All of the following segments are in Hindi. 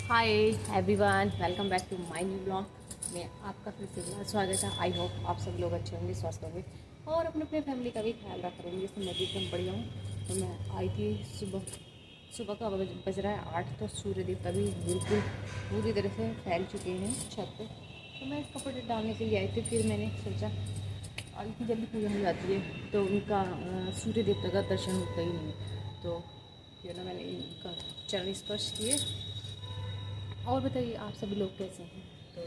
Hi everyone, welcome back to my new blog में आपका फिर से बहुत स्वागत है। आई होप आप सब लोग अच्छे होंगे, स्वस्थ होंगे और अपने अपने फैमिली का भी ख्याल रख रहे होंगे। जैसे मैं भी एकदम बढ़िया हूँ। तो मैं आई थी सुबह सुबह का बज रहा है 8। तो सूर्य देवता भी बिल्कुल पूरी तरह से फैल चुके हैं छत पे। तो मैं कपड़े डालने के लिए आई थी। फिर मैंने सोचा और इतनी जल्दी पूजा हो जाती है तो उनका सूर्य देवता का दर्शन होता ही नहीं है। तो क्यों ना मैंने इनका चरण स्पर्श किए। और बताइए आप सभी लोग कैसे हैं। तो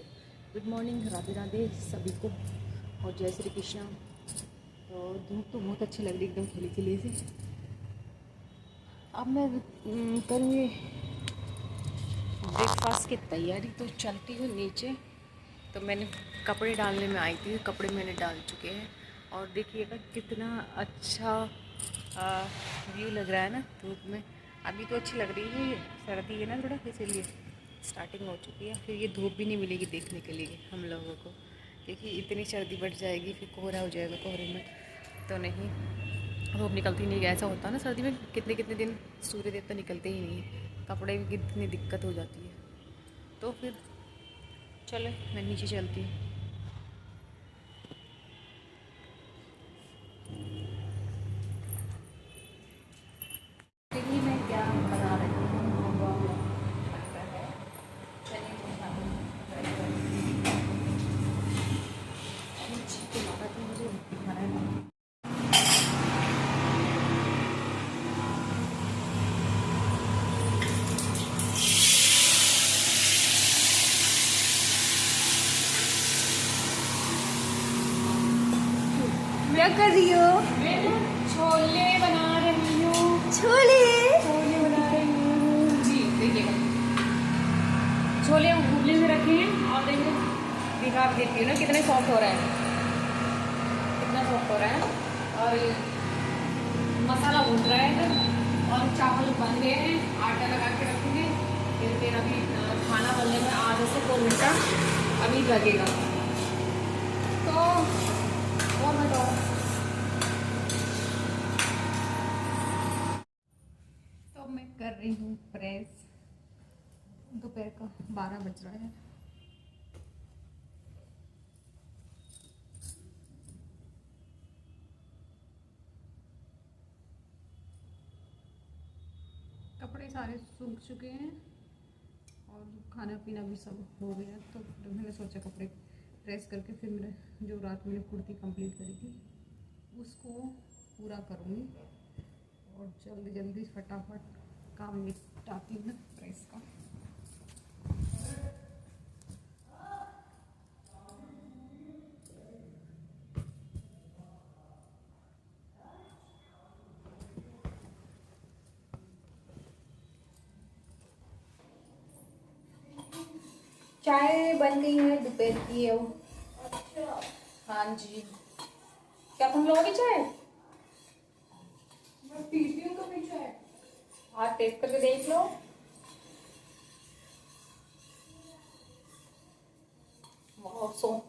गुड मॉर्निंग, राधे राधे सभी को और जय श्री कृष्णा। तो धूप तो बहुत अच्छी लग रही है, एकदम खिली खिली सी। अब मैं करूँगी ब्रेकफास्ट की तैयारी। तो चलती हूँ नीचे। तो मैंने कपड़े डालने में आई थी, कपड़े मैंने डाल चुके हैं। और देखिएगा कितना अच्छा व्यू लग रहा है ना धूप में। अभी तो अच्छी लग रही है, सर्दी है ना थोड़ा, इसीलिए स्टार्टिंग हो चुकी है। फिर ये धूप भी नहीं मिलेगी देखने के लिए हम लोगों को, क्योंकि इतनी सर्दी बढ़ जाएगी, फिर कोहरा हो जाएगा। कोहरे में तो नहीं, धूप निकलती नहीं। ऐसा होता है ना सर्दी में, कितने कितने दिन सूर्य देवता निकलते ही नहीं है, कपड़े की कितनी दिक्कत हो जाती है। तो फिर चले मैं नीचे चलती हूँ। देखिए मैं क्या बना रही हूँ। वो लगता है चने को मुझे खाना है। क्या कर रही हो? मैं छोले बना रही हूँ। छोले छोले बना रही हूँ जी। देखिएगा छोले हम भूले में रखे हैं और देखिए दिखा भी देती हूँ ना कितने सॉफ्ट हो रहा है, कितना सॉफ्ट हो रहा है। और ये मसाला भून रहा है और चावल बन गए हैं, आटा लगा के रखेंगे। फिर अभी खाना बनने में आधे से 2 घंटा अभी लगेगा। तो और बताओ। तो मैं कर रही हूँ प्रेस। दोपहर का 12 बज रहा है। कपड़े सारे सूख चुके हैं और खाना पीना भी सब हो गया। तो मैंने सोचा कपड़े प्रेस करके फिर मैंने जो रात में कुर्ती कंप्लीट करी थी उसको पूरा करूँगी और जल्दी जल्दी फटाफट काम निपटाती हूँ प्रेस का। चाय बन गई है दोपहर की अब। अच्छा हाँ जी। क्या तुम लोगे चाय? मैं पीती हूँ कभी चाय। हाँ टेस्ट करके देख लो। वाह सो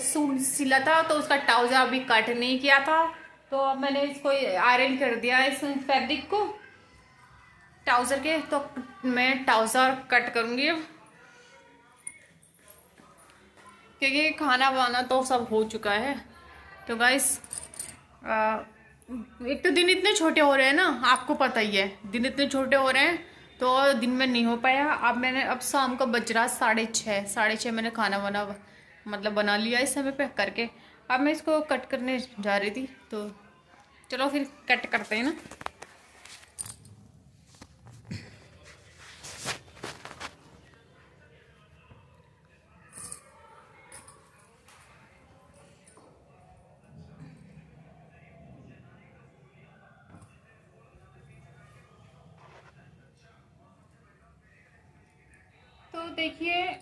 सूट सिला था तो उसका ट्राउजर अभी कट नहीं किया था। तो अब मैंने इसको आयरन कर दिया इस फैब्रिक को ट्राउजर के। तो मैं ट्राउजर कट करूंगी अब, क्योंकि खाना वाना तो सब हो चुका है। तो गाइस एक तो दिन इतने छोटे हो रहे हैं ना, आपको पता ही है दिन इतने छोटे हो रहे हैं तो दिन में नहीं हो पाया। अब मैंने अब शाम को बज रहा 6:30, 6:30 मैंने खाना बना मतलब बना लिया इस समय पे करके। अब मैं इसको कट करने जा रही थी। तो चलो फिर कट करते हैं ना। तो देखिए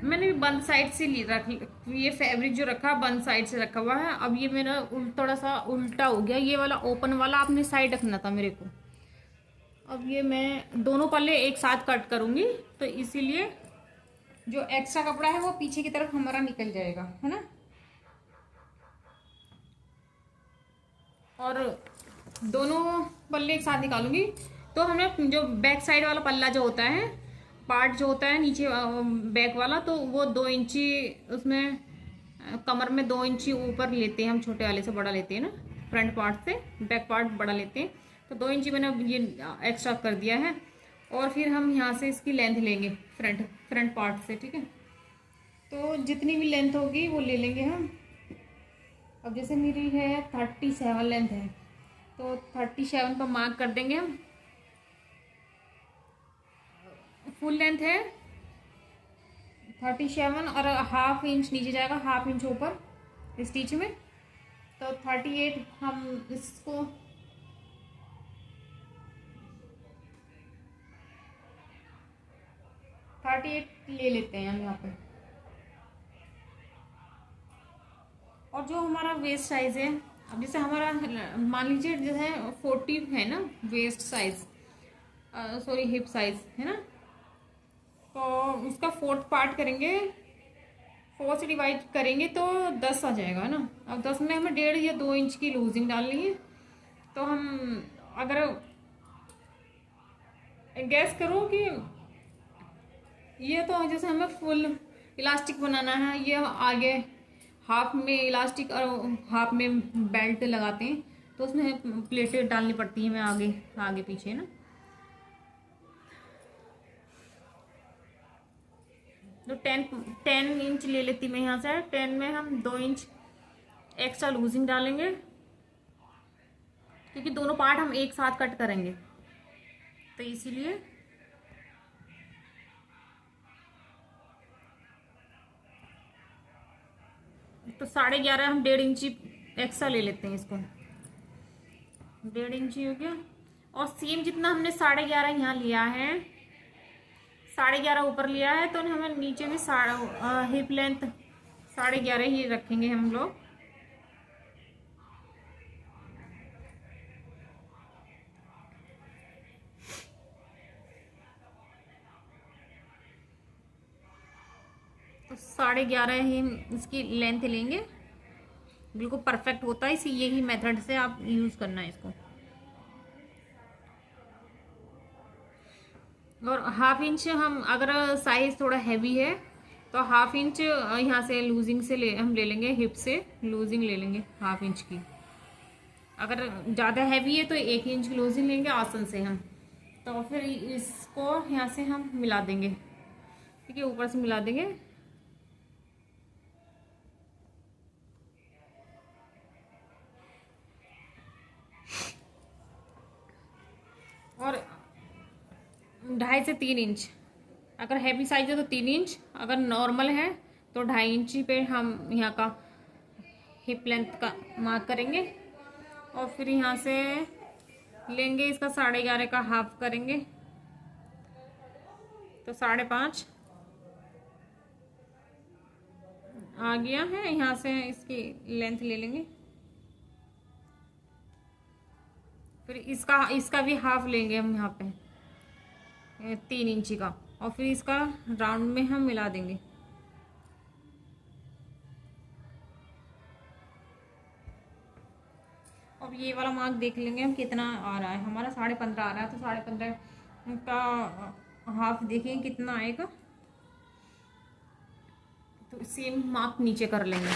मैंने बंद साइड से रख ये फैब्रिक जो रखा बंद साइड से रखा हुआ है। अब ये मेरा थोड़ा सा उल्टा हो गया, ये वाला ओपन वाला आपने साइड रखना था मेरे को। अब ये मैं दोनों पल्ले एक साथ कट करूंगी, तो इसीलिए जो एक्स्ट्रा कपड़ा है वो पीछे की तरफ हमारा निकल जाएगा, है ना। और दोनों पल्ले एक साथ निकालूंगी, तो हमें जो बैक साइड वाला पल्ला जो होता है, पार्ट जो होता है नीचे बैक वाला, तो वो 2 इंची उसमें कमर में 2 इंची ऊपर लेते हैं हम, छोटे वाले से बड़ा लेते हैं ना, फ्रंट पार्ट से बैक पार्ट बड़ा लेते हैं। तो 2 इंची मैंने ये एक्स्ट्रा कर दिया है। और फिर हम यहाँ से इसकी लेंथ लेंगे फ्रंट पार्ट से, ठीक है। तो जितनी भी लेंथ होगी वो ले लेंगे हम। अब जैसे मेरी है 37 लेंथ है, तो 37 पर मार्क कर देंगे हम। फुल लेंथ है 37 और हाफ इंच नीचे जाएगा, हाफ इंच ऊपर स्टिच में, तो 38 हम इसको ले लेते हैं हम यहाँ पे। और जो हमारा वेस्ट साइज है, अब जैसे हमारा मान लीजिए जो है 40 है ना waste size, sorry hip size है ना, तो उसका 4th पार्ट करेंगे, 4 से डिवाइड करेंगे तो 10 आ जाएगा ना। अब 10 में हमें 1.5 या 2 इंच की लूजिंग डालनी है। तो हम अगर गैस करो कि ये तो जैसे हमें फुल इलास्टिक बनाना है, ये आगे हाफ में इलास्टिक और हाफ में बेल्ट लगाते हैं, तो उसमें प्लेटें डालनी पड़ती हैं हमें आगे आगे पीछे ना। तो 10 इंच ले लेती मैं यहाँ से। 10 में हम 2 इंच एक्स्ट्रा लूजिंग डालेंगे, क्योंकि दोनों पार्ट हम एक साथ कट करेंगे, तो इसीलिए। तो 11.5 हम 1.5 इंची एक्स्ट्रा ले लेते हैं इसको, 1.5 इंची हो गया। और सीम जितना हमने 11.5 यहाँ लिया है, 11.5 ऊपर लिया है, तो हमें नीचे भी हिप लेंथ 11.5 ही रखेंगे हम लोग। तो 11.5 ही इसकी लेंथ लेंगे, बिल्कुल परफेक्ट होता है। इसी यही मेथड से आप यूज करना है इसको। और हाफ इंच हम अगर साइज थोड़ा हैवी है तो हाफ इंच यहाँ से लूजिंग से हम ले लेंगे, हिप से लूजिंग ले लेंगे हाफ इंच की। अगर ज़्यादा हैवी है तो 1 इंच की लूजिंग लेंगे आसन से हम। तो फिर इसको यहाँ से हम मिला देंगे, ठीक है, ऊपर से मिला देंगे। और 2.5 से 3 इंच, अगर हैवी साइज है तो 3 इंच, अगर नॉर्मल है तो 2.5 इंची पे हम यहाँ का हिप लेंथ का मार्क करेंगे। और फिर यहाँ से लेंगे इसका 11.5 का हाफ करेंगे, तो 5.5 आ गया है। यहाँ से इसकी लेंथ ले लेंगे, फिर इसका भी हाफ लेंगे हम यहाँ पे 3 इंची का, और फिर इसका राउंड में हम मिला देंगे। अब ये वाला मार्क देख लेंगे हम कितना आ रहा है। हमारा 15.5 आ रहा है, तो 15.5 का हाफ देखिए कितना आएगा। तो सेम मार्क नीचे कर लेंगे।